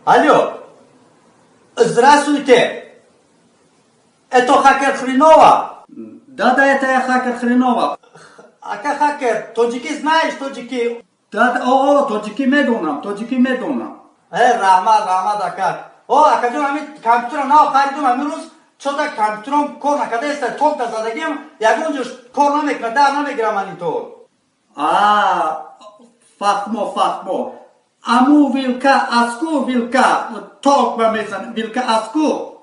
Алло, здравствуйте. Это хакер Хренова? Да, это я хакер Хренова. А как хакер? Тоджики знаешь, тоджики? Да, тоджики медонам. Рахмат, ака. Акаҷон ҳамин компютерам нав харидум амирӯз чота компютерам кор накардаеста ток да задагиам ягон ҷош кор намекунад дар намегирам ани то. Фахмо. Аму вилка аску вилка ток ба мезан вилка аску.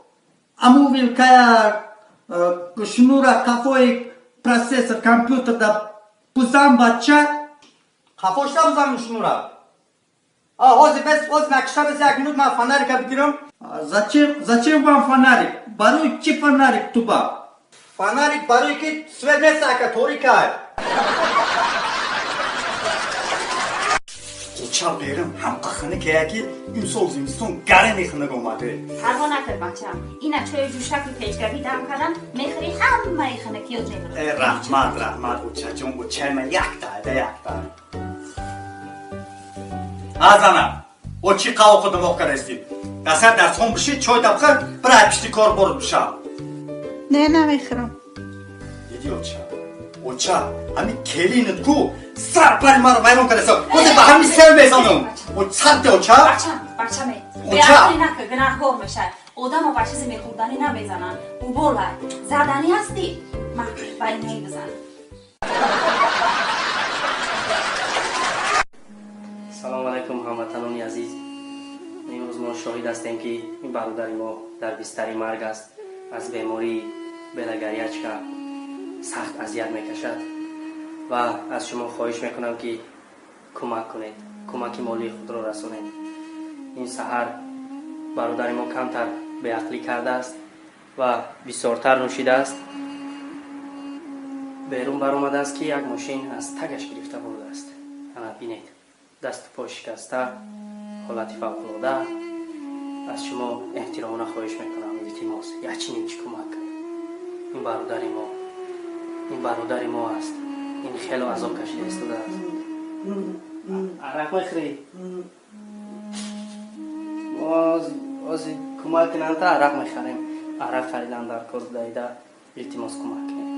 Аму вилка шнура кафои процессор компютер да пузам бача. Хафошта бузам шнура. Ҳозир накишта бес 1 минут ман фонарика бигирам. Зачем вам фонарик? Барои чӣ фонарик туба? Фонарик барои ки свет нест ака торика. Учал берам ҳамқахана ки яки имсол зимистон гарми хунак омаде. Парво накар бачам. Ина чои ҷӯшаки печкавӣ дам кардам, мехӯри ҳамаи ханакиёт мебурам. Раҳмат учаҷон, учай ман якта. Азана, о чӣ қавоқи димоғ кардастӣ? Дасар дастхон биши, чой дабхар, бирай пишти кор борд биша. Не, намехӯрам. Диди оча, ҳамин келинат ку сарпари маро вайрон кардаста. Ҳозир ба ҳамин сер мезанам. Сарте оча? Бачаме. Беақли накар, гунаҳгор мешавад. Одамо ба чизе мехӯрдани намезананд. Уболай. Задани ҳастӣ? Ман ба инаи бизанам. салому алайкум ҳамватанони азиз. имрӯз мо шоҳид ҳастем ки ин бародари мо дар бистари марг аст. аз бемории белогарячка сахт азият мекашад ва аз шумо хоҳиш мекунам ки кӯмак кунед, кӯмаки молии худро расонед. ин саҳар бародари мо камтар беақлӣ кардааст ва бисёртар нӯшидааст. берун баромадааст ки як мошин аз тагаш гирифта бурдааст. ана бинед, дасту по шикаста, ҳолати фавқулода. аз шумо эҳтиромона хоҳиш мекунам, илтимос якчинин чӣ кӯмак кунед. ин бародари мо аст. ин хело азоб кашида истодааст. арақ мехӯрӣ? ҳозир кӯмак кунанда арақ мехарем. арақ харидан дар кор будаида, илтимос кӯмак кунед.